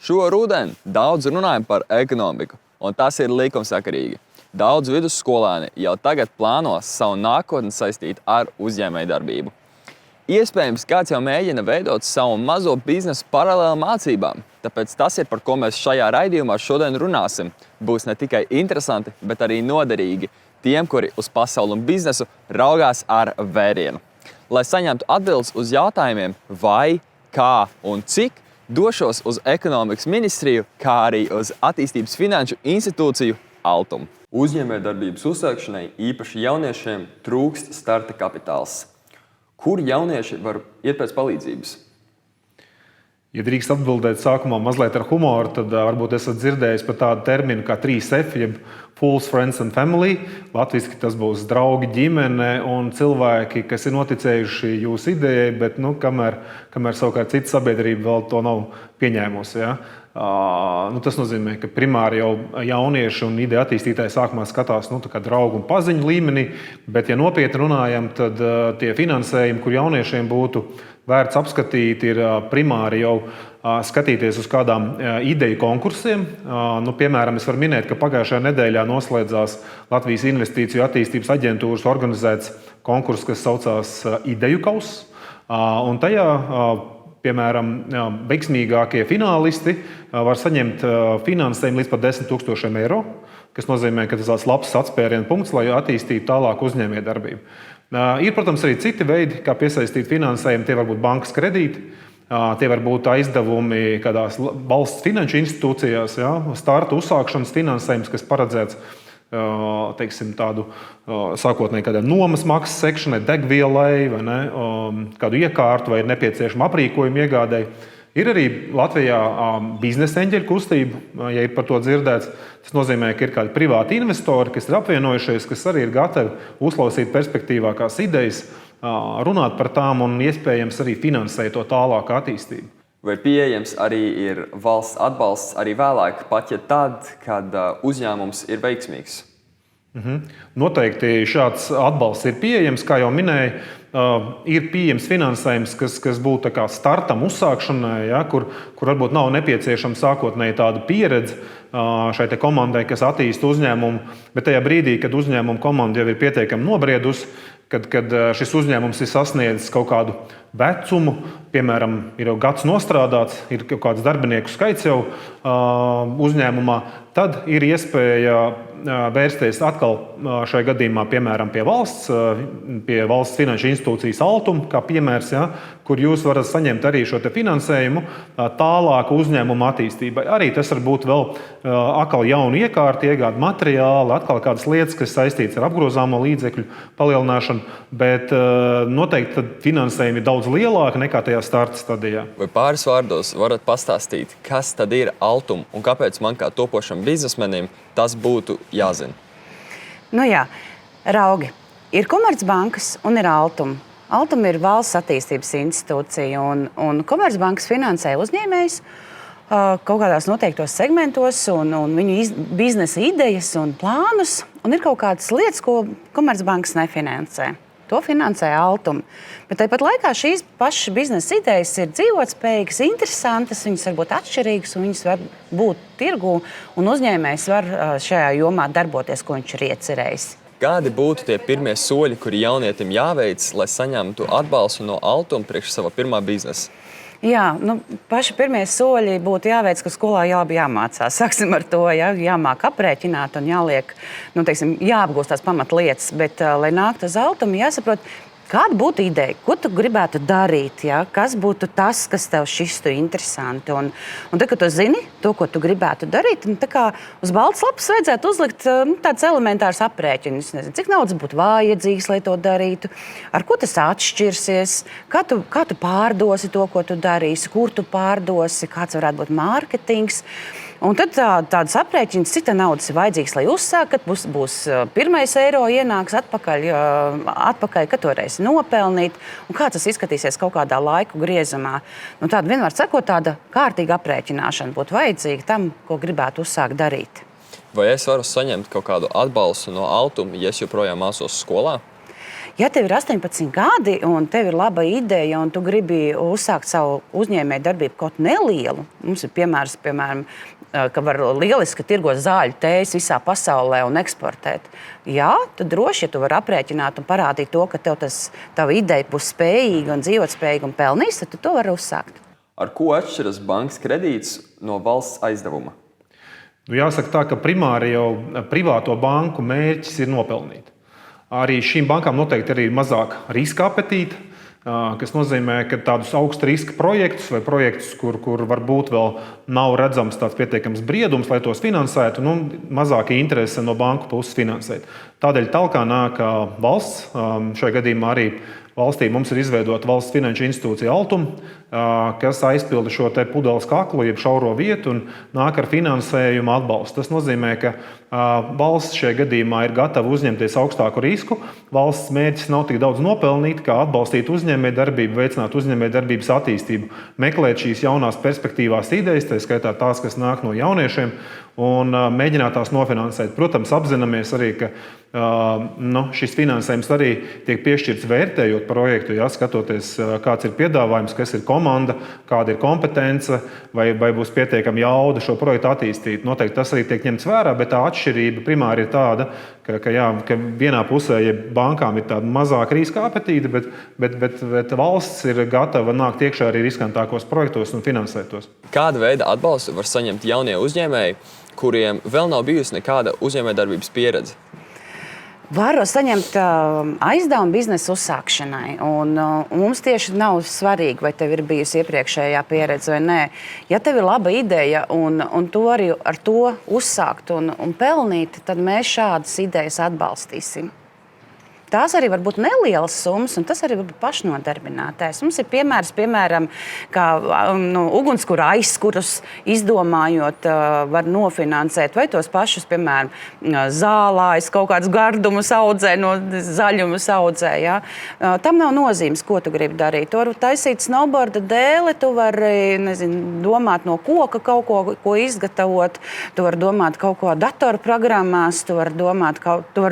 Šo rudeni daudz runājam par ekonomiku, un tas ir likumsakarīgi. Daudz vidusskolēni jau tagad plāno savu nākotni saistīt ar uzņēmējdarbību. Iespējams, kāds jau mēģina veidot savu mazo biznesu paralēli mācībām, tāpēc tas ir, par ko mēs šajā raidījumā šodien runāsim. Būs ne tikai interesanti, bet arī noderīgi tiem, kuri uz pasaules biznesu raugās ar vērienu. Lai saņemtu atbildes uz jautājumiem vai, kā un cik, došos uz ekonomikas ministriju, kā arī uz attīstības finanšu institūciju Altum. Uzņēmējdarbības uzsākšanai, īpaši jauniešiem, trūkst starta kapitāls. Kur jaunieši var iet pēc palīdzības? Ja drīkst atbildēt sākumā mazliet ar humoru, tad varbūt esat dzirdējis par tādu terminu kā 3F, jeb Fools, Friends and Family. Latviski tas būs draugi, ģimene un cilvēki, kas ir noticējuši jūsu idejai, bet kamēr savukārt cita sabiedrība vēl to nav pieņēmusi. Ja? Tas nozīmē, ka primāri jau jaunieši un ideja attīstītāji sākumā skatās kā draugu un paziņu līmenī, bet ja nopietni runājam, tad tie finansējumi, kur jauniešiem būtu vērts apskatīt, ir primāri jau skatīties uz kādām ideju konkursiem. Piemēram, es varu minēt, ka pagājušajā nedēļā noslēdzās Latvijas Investīciju attīstības aģentūras organizēts konkurss, kas saucās Ideju kauss. Un tajā, piemēram, veiksmīgākie finālisti var saņemt finansējumu līdz pat 10 000 eiro, kas nozīmē, ka tas ir labs atspērienu punkts, lai attīstītu tālāk uzņēmējdarbību. Ir, protams, arī citi veidi, kā piesaistīt finansējumu. Tie var būt bankas kredīti, tie var būt aizdevumi kādās valsts finanšu institūcijās, starta uzsākšanas finansējums, kas paredzēts tādu sākotnēji kādai nomas maksas sekšanai, degvielai, kādu iekārtu vai ir nepieciešama aprīkojuma iegādēji. Ir arī Latvijā biznesa eņģeļu kustība, ja ir par to dzirdēts. Tas nozīmē, ka ir kādi privāti investori, kas ir apvienojušies, kas arī ir gatavi uzklausīt perspektīvākās idejas, runāt par tām un iespējams arī finansēt to tālāku attīstību. Vai pieejams arī ir valsts atbalsts arī vēlāk, pat ja tad, kad uzņēmums ir veiksmīgs? Noteikti šāds atbalsts ir pieejams, kā jau minēju. Ir pieejams finansējums, kas būtu startam uzsākšanai, kur varbūt nav nepieciešama sākotnēji tāda pieredze šai komandai, kas attīsta uzņēmumu, bet tajā brīdī, kad uzņēmuma komanda jau ir pietiekami nobriedusi, kad šis uzņēmums ir sasniedzis kaut kādu vecumu, piemēram, ir jau gads nostrādāts, ir kaut kāds darbinieku skaits jau uzņēmumā, tad ir iespēja vērsties atkal šai gadījumā, piemēram, pie valsts finanšu institūcijas Altum, kā piemērs, kur jūs varat saņemt arī šo finansējumu tālāku uzņēmumu attīstībai. Arī tas var būt vēl atkal jaunu iekārtu, iegādu materiāli, atkal kādas lietas, kas saistītas ar apgrozāmo līdzekļu palielināšanu, bet noteikti tad finansējumi ir daudz lielāki nekā tajā starta stadijā. Vai pāris vārdos varat pastāstīt, kas tad ir Altum un kāpēc man kā topošam biznesmenim tas būtu jāzina? Raugi. Ir Komercbankas un ir Altum. Altum ir valsts attīstības institūcija un Komercbankas finansē uzņēmējus kaut kādās noteiktos segmentos un viņu biznesa idejas un plānus. Un ir kaut kādas lietas, ko Komercbankas nefinansē. To finansē Altum. Bet tāpat laikā šīs pašas biznesa idejas ir dzīvotspējīgas, interesantas, viņas var būt atšķirīgas un viņas var būt tirgū un uzņēmējs var šajā jomā darboties, ko viņš ir iecerējis. Kādi būtu tie pirmie soļi, kuri jaunietim jāveic, lai saņemtu atbalstu no Altum priekš sava pirmā biznesa? Paši pirmie soļi būtu jāveic, ka skolā jāmācās. Sāksim ar to, jāmāk aprēķināt un jāapgūst tās pamatlietas. Bet, lai nāktu uz Altumu, jāsaprot, kāda būtu ideja, ko tu gribētu darīt, kas būtu tas, kas tev šķistu interesanti. Un tad, kad tu zini to, ko tu gribētu darīt, uz baltas lapas vajadzētu uzlikt tāds elementārs aprēķins. Cik naudas būtu vajadzīgs, lai to darītu, ar ko tas atšķirsies, kā tu pārdosi to, ko tu darīsi, kur tu pārdosi, kāds varētu būt mārketings. Un tad tāds aprēķins, cik naudas ir vajadzīgs, lai uzsāk, kad būs pirmais eiro ienāks atpakaļ, kad to reizi nopelnīt, un kā tas izskatīsies kaut kādā laiku griezumā. Tāda vienmēr sakot, tāda kārtīga aprēķināšana būtu vajadzīga tam, ko gribētu uzsākt darīt. Vai es varu saņemt kaut kādu atbalstu no Altum, ja es joprojām mācos skolā? Ja tev ir 18 gadi un tev ir laba ideja un tu gribi uzsākt savu uzņēmēju darbību kaut nelielu, mums ir piemēram, ka var lieliski tirgot zāļu tējas visā pasaulē un eksportēt. Jā, tad droši, ja tu vari aprēķināt un parādīt to, ka tava ideja būs spējīga un dzīvotspējīga un pelnīs, tad tu to vari uzsākt. Ar ko atšķiras bankas kredīts no valsts aizdevuma? Jāsaka tā, ka primāri jau privāto banku mērķis ir nopelnīt. Arī šīm bankām noteikti ir mazāk riska apetīta, kas nozīmē, ka tādus augsta riska projektus vai projektus, kur varbūt vēl nav redzams tāds pietiekams briedums, lai tos finansētu, mazāka interese no banku puses finansēt. Tādēļ talkā nāk valsts, šajā gadījumā arī valstī mums ir izveidota valsts finanšu institūcija Altum, kas aizpilda šo te pudeles kaklu, jeb šauro vietu un nāk ar finansējumu atbalstu. Tas nozīmē, ka valsts šajā gadījumā ir gatava uzņemties augstāku risku. Valsts mērķis nav tik daudz nopelnīt, kā atbalstīt uzņēmējdarbību, veicināt uzņēmējdarbības attīstību, meklēt šīs jaunās perspektīvās idejas, tā skaitā tās, kas nāk no jauniešiem, un mēģināt tās nofinansēt. Protams, apzināmies arī, ka šis finansējums arī tiek piešķirts vērtējot projektu, skatoties, kāds ir piedāvājums, kas ir komanda, kāda ir kompetence, vai būs pietiekama jauda šo projektu attīstīt. Noteikti tas arī tiek ņemts vērā, bet tā atšķirība primāri ir tāda, ka vienā pusē bankām ir tāda mazāka riska apetīte, bet valsts ir gatava nākt iekšā arī riskantākos projektos un finansēt tos. Kāda veida atbalstu var saņemt jaunie uzņēmēji, kuriem vēl nav bijusi nekāda uzņēmējdarbības pieredze? Var saņemt aizdevumu biznesa uzsākšanai. Mums tieši nav svarīgi, vai tev ir bijusi iepriekšējā pieredze vai nē. Ja tev ir laba ideja un tu arī ar to uzsākt un pelnīt, tad mēs šādas idejas atbalstīsim. Tās arī var būt nelielas summas, un tas arī var būt pašnodarbinātais. Mums ir piemēram, kā ugunskura aizskurus izdomājot, var nofinansēt vai tos pašus, piemēram, zālājus, kaut kādus gardumus audzē, no zaļumus audzē. Ja? Tam nav nozīmes, ko tu gribi darīt. Tu vari taisīt snowboarda dēli, tu vari domāt no koka kaut ko izgatavot, tu vari domāt kaut ko datorprogrammās, tu vari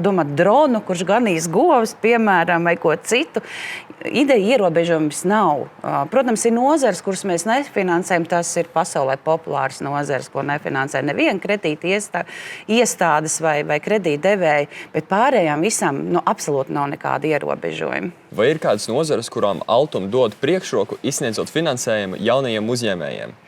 domāt dronu, kurš ganīs govs, piemēram, vai ko citu. Ideja ierobežojums nav. Protams, ir nozares, kuras mēs nefinansējam. Tas ir pasaulē populārs nozares, ko nefinansē neviena kredīta iestādes vai kredītdevēji, bet pārējām visām absolūti nav nekāda ierobežojuma. Vai ir kādas nozares, kurām Altum dod priekšroku izsniedzot finansējumu jaunajiem uzņēmējiem?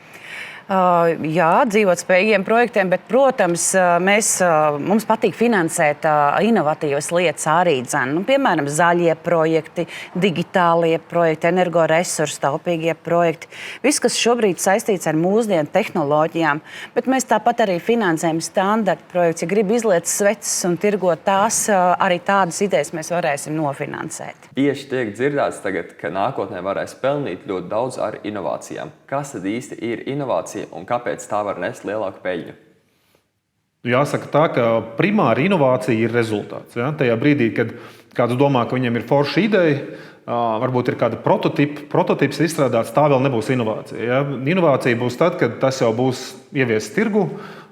Jā, dzīvotspējīgiem projektiem, bet, protams, mums patīk finansēt inovatīvas lietas arī. Piemēram, zaļie projekti, digitālie projekti, energoresursu taupīgie projekti. Viss, kas šobrīd saistīts ar mūsdienu tehnoloģijām, bet mēs tāpat arī finansējam standarta projekts. Ja grib izliet sveces un tirgot tās, arī tādas idejas mēs varēsim nofinansēt. Tieši tiek dzirdēts tagad, ka nākotnē varēs pelnīt ļoti daudz ar inovācijām. Kas tad īsti ir inovācija? Un kāpēc tā var nest lielāku peļņu? Jāsaka tā, ka primāri inovācija ir rezultāts. Ja? Tajā brīdī, kad kāds domā, ka viņam ir forša ideja, varbūt ir kāda prototips izstrādāts, tā vēl nebūs inovācija. Ja? Inovācija būs tad, kad tas jau būs ieviests tirgu,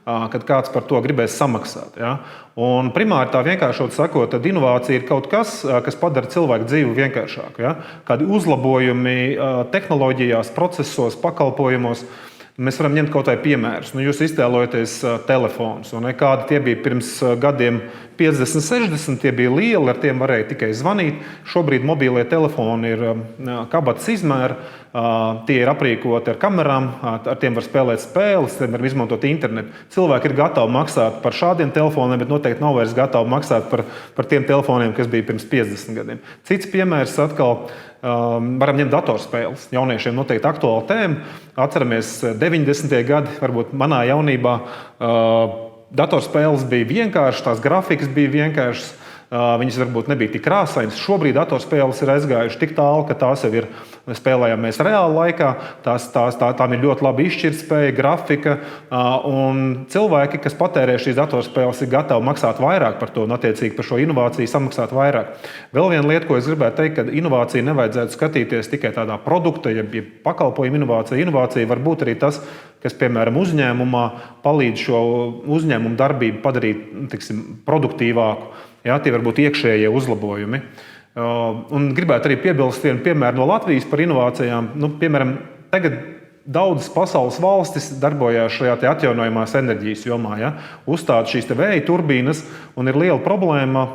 kad kāds par to gribēs samaksāt. Ja? Un primāri tā vienkāršot sakot, tad inovācija ir kaut kas, kas padara cilvēku dzīvi vienkāršāku. Ja? Kādi uzlabojumi tehnoloģijās, procesos, pakalpojumos. Mēs varam ņemt kaut vai piemērus. Jūs iztēlojaties telefonus. Kādi tie bija pirms gadiem 50, 60, tie bija lieli, ar tiem varēja tikai zvanīt. Šobrīd mobīlie telefoni ir kabatas izmēra, tie ir aprīkoti ar kamerām, ar tiem var spēlēt spēles, tiem var izmantot internetu. Cilvēki ir gatavi maksāt par šādiem telefoniem, bet noteikti nav vairs gatavi maksāt par tiem telefoniem, kas bija pirms 50 gadiem. Cits piemērs atkal. Varam ņemt datorspēles. Jauniešiem noteikti aktuāla tēma. Atceramies 90. gadi, varbūt manā jaunībā datorspēles bija vienkāršas, tās grafikas bija vienkāršas. Viņas varbūt nebija tik krāsainas. Šobrīd datorspēles ir aizgājušas tik tālu, ka tās jau ir spēlējamies reāli laikā. Tām ir ļoti laba izšķirtspēja, grafika. Un cilvēki, kas patērē šīs datorspēles, ir gatavi maksāt vairāk par to un attiecīgi par šo inovāciju samaksāt vairāk. Vēl viena lieta, ko es gribētu teikt, ka inovācija nevajadzētu skatīties tikai tādā produkta, ja pakalpojuma inovācija. Inovācija var būt arī tas, kas, piemēram, uzņēmumā palīdz šo uzņēmumu darbību padarīt, produktīvāku. Jā, tie var būt iekšējie uzlabojumi. Un gribētu arī piebilst vienu piemēru no Latvijas par inovācijām. Piemēram, tagad daudzas pasaules valstis darbojās šajā atjaunojamās enerģijas jomā. Ja? Uzstāda šīs vēja turbīnas, un ir liela problēma,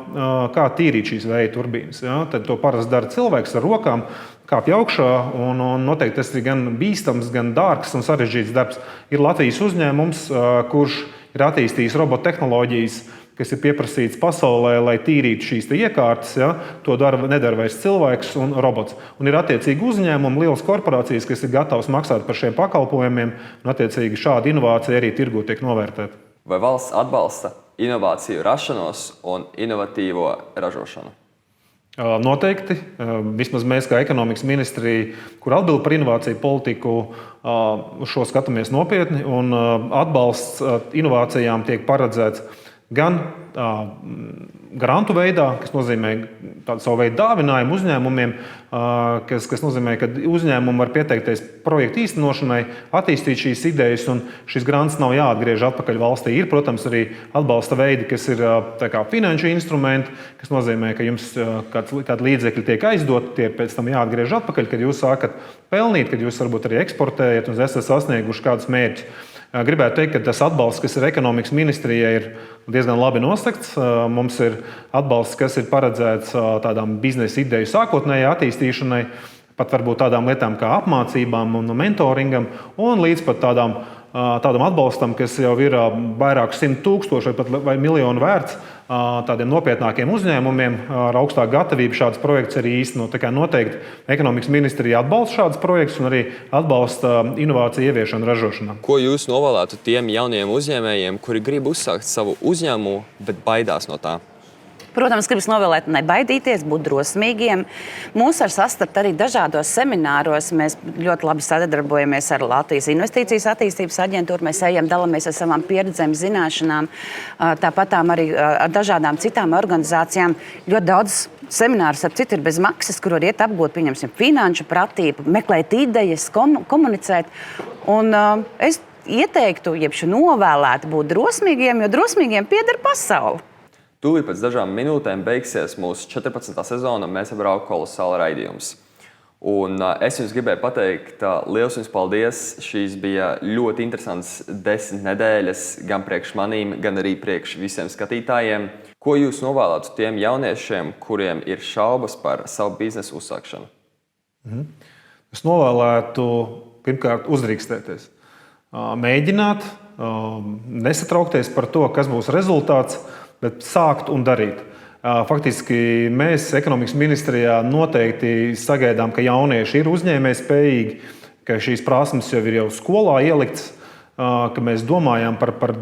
kā tīrīt šīs vēja turbīnas. Ja? Tad to parasti dara cilvēks ar rokām, kāpj augšā, un noteikti tas ir gan bīstams, gan dārgs un sarežģīts darbs. Ir Latvijas uzņēmums, kurš ir attīstījis robottehnoloģijas, kas ir pieprasīts pasaulē, lai tīrītu šīs iekārtas. Ja? To nedara vairs cilvēks un robots. Un ir attiecīgi uzņēmumi, lielas korporācijas, kas ir gatavas maksāt par šiem pakalpojumiem, un attiecīgi šāda inovācija arī tirgū tiek novērtēta. Vai valsts atbalsta inovāciju rašanos un inovatīvo ražošanu? Noteikti. Vismaz mēs, kā ekonomikas ministrija, kur atbild par inovāciju politiku, uz šo skatāmies nopietni. Un atbalsts inovācijām tiek paredzēts gan grantu veidā, kas nozīmē tādu savu veidu dāvinājumu uzņēmumiem, kas nozīmē, ka uzņēmumi var pieteikties projektu īstenošanai, attīstīt šīs idejas, un šis grants nav jāatgriež atpakaļ valstī. Ir, protams, arī atbalsta veidi, kas ir finanšu instrumenti, kas nozīmē, ka jums kādi līdzekļi tiek aizdoti, tie pēc tam jāatgriež atpakaļ, kad jūs sākat pelnīt, kad jūs varbūt arī eksportējat un esat sasnieguši kādus mērķus. Gribētu teikt, ka tas atbalsts, kas ir ekonomikas ministrijai, ir diezgan labi nosakts. Mums ir atbalsts, kas ir paredzēts tādām biznesa ideju sākotnējai attīstīšanai, pat varbūt tādām lietām kā apmācībām un mentoringam, un līdz pat tādam atbalstam, kas jau ir vairāk 100 000 vai miljonu vērts, tādiem nopietnākiem uzņēmumiem ar augstāku gatavību šādas projekts arī īstenot. Tā kā noteikti ekonomikas ministrija atbalsta šādas projektus un arī atbalsta inovāciju ieviešanu ražošanā. Ko jūs novēlētu tiem jauniem uzņēmējiem, kuri grib uzsākt savu uzņēmumu, bet baidās no tā? Protams, gribas novēlēt, nebaidīties, būt drosmīgiem. Mūs var sastapt arī dažādos semināros. Mēs ļoti labi sadarbojamies ar Latvijas Investīcijas attīstības aģentūru. Mēs dalāmies ar savām pieredzēm, zināšanām, tāpat arī ar dažādām citām organizācijām. Ļoti daudz semināru, ap citu, ir bez maksas, kur var iet apgūt, pieņemsim, finanšu pratību, meklēt idejas, komunicēt. Un es ieteiktu, novēlētu būt drosmīgiem, jo drosmīgiem pieder pasaule. Tūlīt pēc dažām minūtēm beigsies mūsu 14. sezona, un mēs apbrauc kolosāli raidījums. Un es jums gribēju pateikt, liels jums paldies. Šīs bija ļoti interesants 10 nedēļas, gan priekš manīm, gan arī priekš visiem skatītājiem. Ko jūs novēlētu tiem jauniešiem, kuriem ir šaubas par savu biznesu uzsākšanu? Es novēlētu pirmkārt uzdrīkstēties. Mēģināt, nesatraukties par to, kas būs rezultāts, bet sākt un darīt. Faktiski mēs ekonomikas ministrijā noteikti sagaidām, ka jaunieši ir uzņēmējspējīgi, ka šīs prasmes jau ir skolā ieliktas, ka mēs domājam par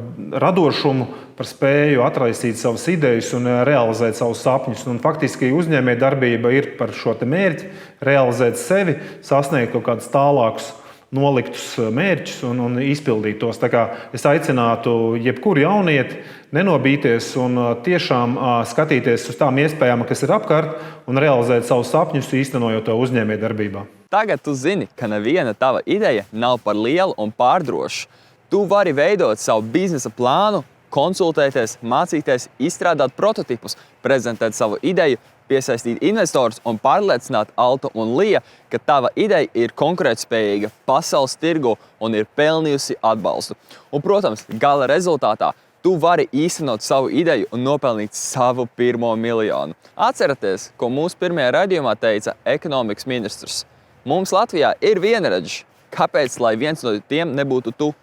radošumu, par spēju atraisīt savas idejas un realizēt savus sapņus. Un faktiski uzņēmējdarbība ir par šo mērķi, realizēt sevi, sasniegt kaut kādus tālākus noliktus mērķus un izpildīt tos. Tā kā es aicinātu jebkuru jaunieti nenobīties un tiešām skatīties uz tām iespējām, kas ir apkārt, un realizēt savus sapņus, īstenojot to uzņēmējdarbībā. Tagad tu zini, ka neviena tava ideja nav par lielu un pārdrošu. Tu vari veidot savu biznesa plānu, konsultēties, mācīties, izstrādāt prototipus, prezentēt savu ideju, piesaistīt investorus un pārliecināt Altu un Lija, ka tava ideja ir konkurētspējīga pasaules tirgu un ir pelnījusi atbalstu. Un, protams, gala rezultātā tu vari īstenot savu ideju un nopelnīt savu pirmo miljonu. Atcerieties, ko mūsu pirmajā raidījumā teica ekonomikas ministrs. Mums Latvijā ir vienradži. Kāpēc, lai viens no tiem nebūtu tu?